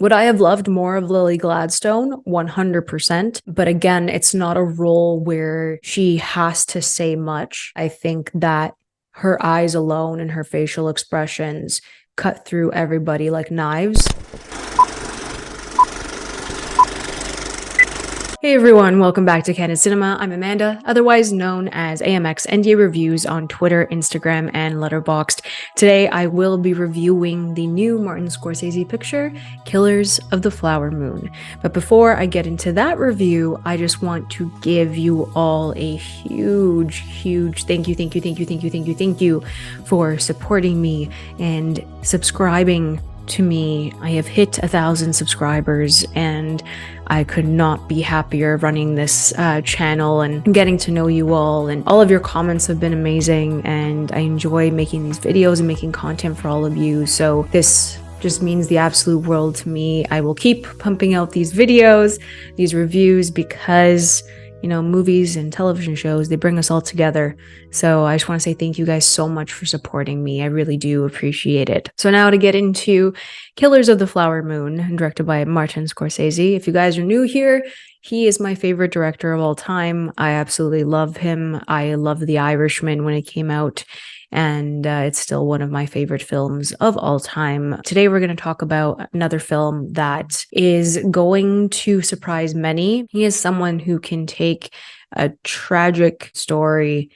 Would I have loved more of Lily Gladstone? 100%. But again, it's not a role where she has to say much. I think that her eyes alone and her facial expressions cut through everybody like knives. Hey everyone, welcome back to Candid Cinema. I'm Amanda, otherwise known as AMX NDA Reviews on Twitter, Instagram, and Letterboxd. Today I will be reviewing the new Martin Scorsese picture, Killers of the Flower Moon. But before I get into that review, I just want to give you all a huge thank you for supporting me and subscribing to me. I have hit 1,000 subscribers and I could not be happier running this channel and getting to know you all, and all of your comments have been amazing, and I enjoy making these videos and making content for all of you. So this just means the absolute world to me. I will keep pumping out these videos, these reviews, because you know, movies and television shows, they bring us all together. So I just want to say thank you guys so much for supporting me. I really do appreciate it. So now to get into Killers of the Flower Moon, directed by Martin Scorsese. If you guys are new here, he is my favorite director of all time. I absolutely love him. I loved The Irishman when it came out, and it's still one of my favorite films of all time. Today we're going to talk about another film that is going to surprise many. He is someone who can take a tragic story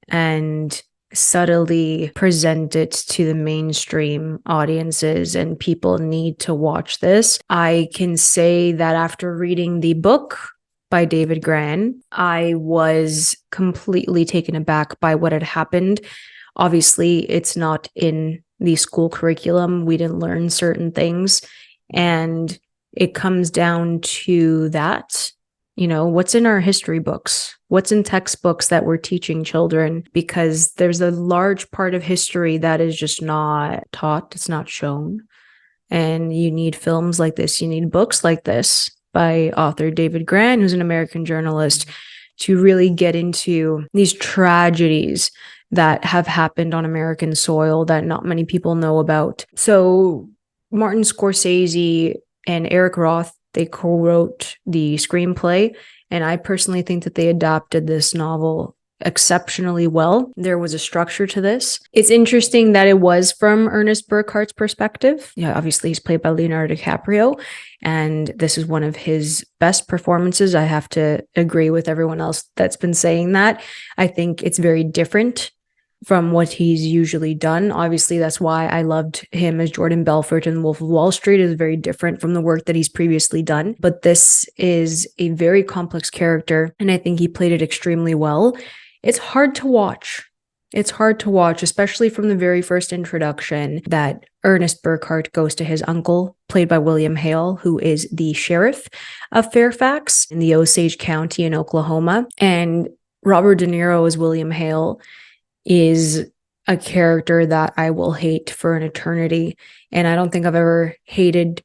and subtly present it to the mainstream audiences, and people need to watch this. I can say that after reading the book by David Grann, I was completely taken aback by what had happened. Obviously, it's not in the school curriculum. We didn't learn certain things. And it comes down to that, you know, what's in our history books? What's in textbooks that we're teaching children? Because there's a large part of history that is just not taught. It's not shown. And you need films like this. You need books like this by author David Grann, who's an American journalist, to really get into these tragedies that have happened on American soil that not many people know about. So Martin Scorsese and Eric Roth, they co-wrote the screenplay, and I personally think that they adapted this novel exceptionally well. There was a structure to this. It's interesting that it was from Ernest Burkhart's perspective. Yeah, obviously he's played by Leonardo DiCaprio, and this is one of his best performances. I have to agree with everyone else that's been saying that. I think it's very different from what he's usually done. Obviously, that's why I loved him as Jordan Belfort in Wolf of Wall Street. Is very different from the work that he's previously done. But this is a very complex character, and I think he played it extremely well. It's hard to watch. It's hard to watch, especially from the very first introduction that Ernest Burkhart goes to his uncle, played by William Hale, who is the sheriff of Fairfax in the Osage County in Oklahoma. And Robert De Niro as William Hale is a character that I will hate for an eternity. And I don't think I've ever hated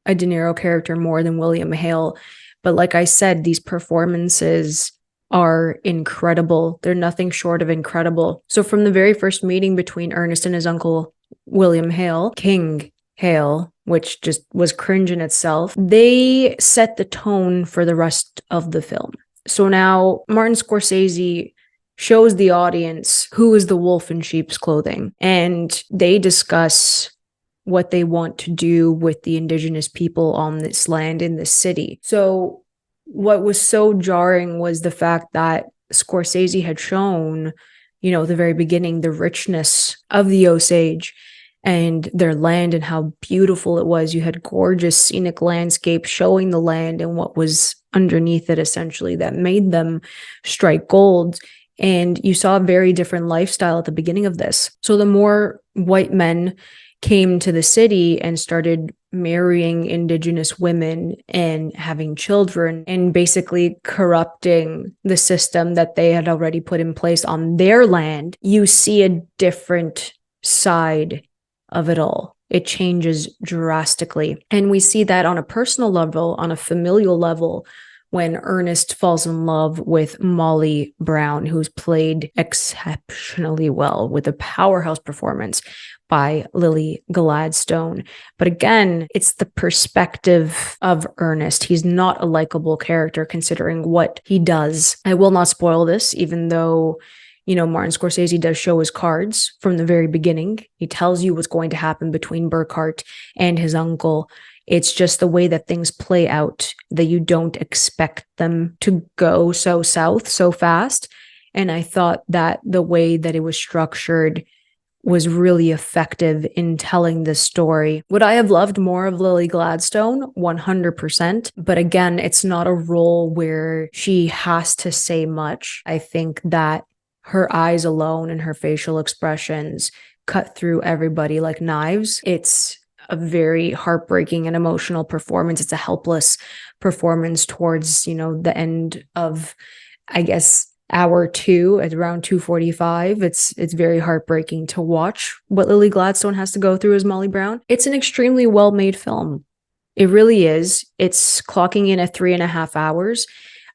a De Niro character more than William Hale. But like I said, these performances are incredible. They're nothing short of incredible. So from the very first meeting between Ernest and his uncle, William Hale, King Hale, which just was cringe in itself, they set the tone for the rest of the film. So now Martin Scorsese shows the audience who is the wolf in sheep's clothing, and they discuss what they want to do with the indigenous people on this land in this city. So what was so jarring was the fact that Scorsese had shown, you know, the very beginning, the richness of the Osage and their land and how beautiful it was. You had gorgeous scenic landscapes showing the land and what was underneath it, essentially, that made them strike gold. And you saw a very different lifestyle at the beginning of this. So the more white men came to the city and started marrying indigenous women and having children and basically corrupting the system that they had already put in place on their land, you see a different side of it all. It changes drastically. And we see that on a personal level, on a familial level, when Ernest falls in love with Molly Brown, who's played exceptionally well with a powerhouse performance by Lily Gladstone. But again, it's the perspective of Ernest. He's not a likable character considering what he does. I will not spoil this, even though, Martin Scorsese does show his cards from the very beginning. He tells you what's going to happen between Burkhart and his uncle. It's just the way that things play out that you don't expect them to go so south so fast. And I thought that the way that it was structured was really effective in telling this story. Would I have loved more of Lily Gladstone? 100%. But again, it's not a role where she has to say much. I think that her eyes alone and her facial expressions cut through everybody like knives. It's a very heartbreaking and emotional performance. It's a helpless performance towards, the end of, I guess, hour 2 at around 2:45. It's very heartbreaking to watch what Lily Gladstone has to go through as Molly Brown. It's an extremely well-made film. It really is. It's clocking in at 3.5 hours.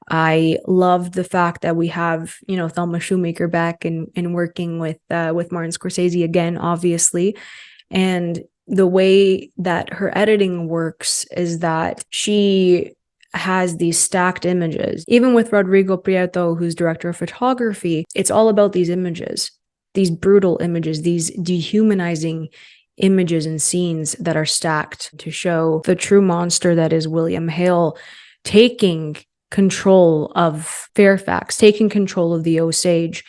I love the fact that we have, Thelma Shoemaker back and working with Martin Scorsese again, obviously. And the way that her editing works is that she has these stacked images. Even with Rodrigo Prieto, who's director of photography, it's all about these images, these brutal images, these dehumanizing images and scenes that are stacked to show the true monster that is William Hale taking control of Fairfax, taking control of the Osage.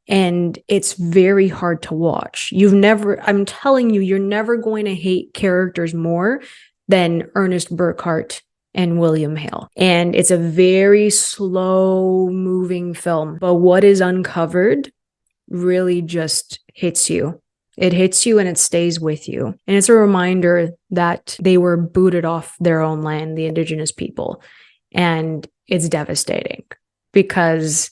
And it's very hard to watch. I'm telling you, you're never going to hate characters more than Ernest Burkhart and William Hale. And it's a very slow moving film, but what is uncovered really just hits you. It hits you and it stays with you. And it's a reminder that they were booted off their own land, the indigenous people. And it's devastating because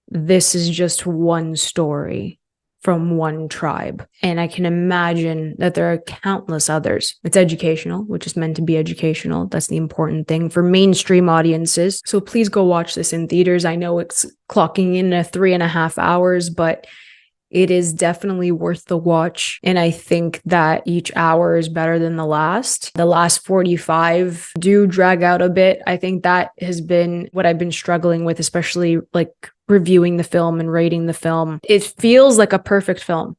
this is just one story from one tribe. And I can imagine that there are countless others. It's educational, which is meant to be educational. That's the important thing for mainstream audiences. So please go watch this in theaters. I know it's clocking in at 3.5 hours, but it is definitely worth the watch. And I think that each hour is better than the last. The last 45 do drag out a bit. I think that has been what I've been struggling with, especially like reviewing the film and rating the film. It feels like a perfect film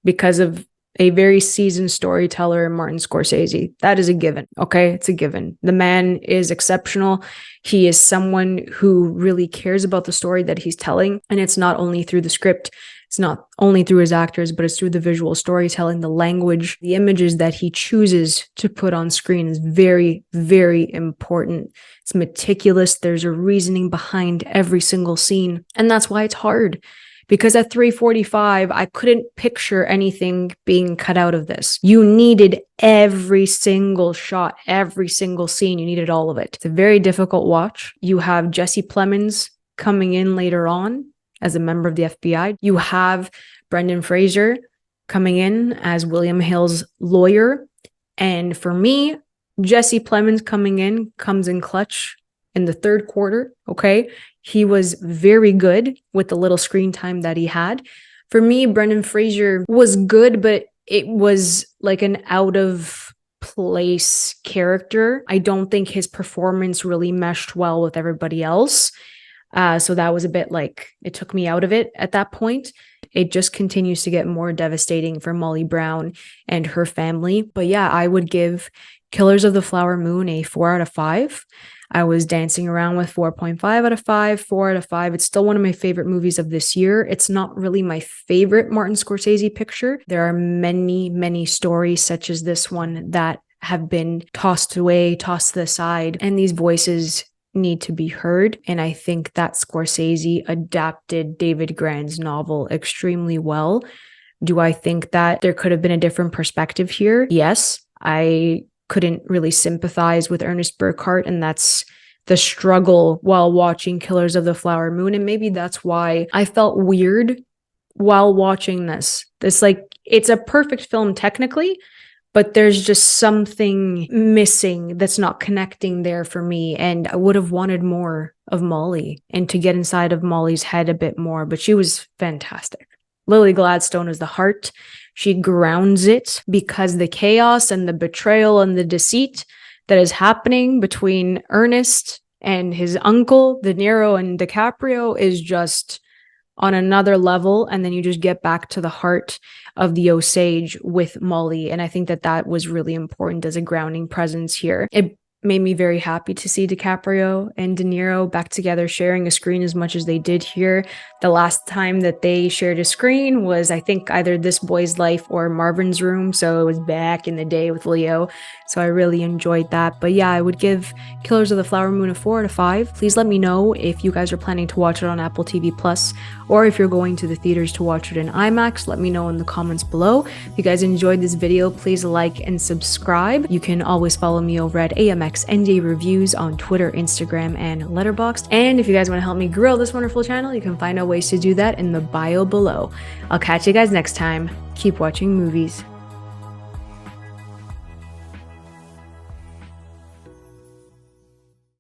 because of a very seasoned storyteller in Martin Scorsese. That is a given. Okay, it's a given. The man is exceptional. He is someone who really cares about the story that he's telling. And it's not only through the script, it's not only through his actors, but it's through the visual storytelling, the language, the images that he chooses to put on screen is very, very important. It's meticulous. There's a reasoning behind every single scene. And that's why it's hard. Because at 3:45, I couldn't picture anything being cut out of this. You needed every single shot, every single scene. You needed all of it. It's a very difficult watch. You have Jesse Plemons coming in later on as a member of the FBI. You have Brendan Fraser coming in as William Hale's lawyer. And for me, Jesse Plemons coming in comes in clutch in the third quarter, okay? He was very good with the little screen time that he had. For me, Brendan Fraser was good, but it was like an out of place character. I don't think his performance really meshed well with everybody else. So that was a bit like, it took me out of it at that point. It just continues to get more devastating for Molly Brown and her family. But yeah, I would give Killers of the Flower Moon a 4 out of 5. I was dancing around with 4.5 out of 5, 4 out of 5. It's still one of my favorite movies of this year. It's not really my favorite Martin Scorsese picture. There are many, many stories such as this one that have been tossed away, tossed to the side, and these voices need to be heard. And I think that Scorsese adapted David Grann's novel extremely well. Do I think that there could have been a different perspective here? Yes. I couldn't really sympathize with Ernest Burkhart, and that's the struggle while watching Killers of the Flower Moon. And maybe that's why I felt weird while watching this. It's a perfect film technically, but there's just something missing that's not connecting there for me. And I would have wanted more of Molly and to get inside of Molly's head a bit more, but she was fantastic. Lily Gladstone is the heart. She grounds it because the chaos and the betrayal and the deceit that is happening between Ernest and his uncle, De Niro and DiCaprio, is just on another level. And then you just get back to the heart of the Osage with Molly. And I think that that was really important as a grounding presence here. It made me very happy to see DiCaprio and De Niro back together sharing a screen as much as they did here. The last time that they shared a screen was, I think, either This Boy's Life or Marvin's Room. So it was back in the day with Leo. So I really enjoyed that. But yeah, I would give Killers of the Flower Moon a 4 out of 5. Please let me know if you guys are planning to watch it on Apple TV Plus, or if you're going to the theaters to watch it in IMAX. Let me know in the comments below. If you guys enjoyed this video, please like and subscribe. You can always follow me over at AMX NJ Reviews on Twitter, Instagram, and Letterboxd. And if you guys want to help me grow this wonderful channel, you can find out ways to do that in the bio below. I'll catch you guys next time. Keep watching movies.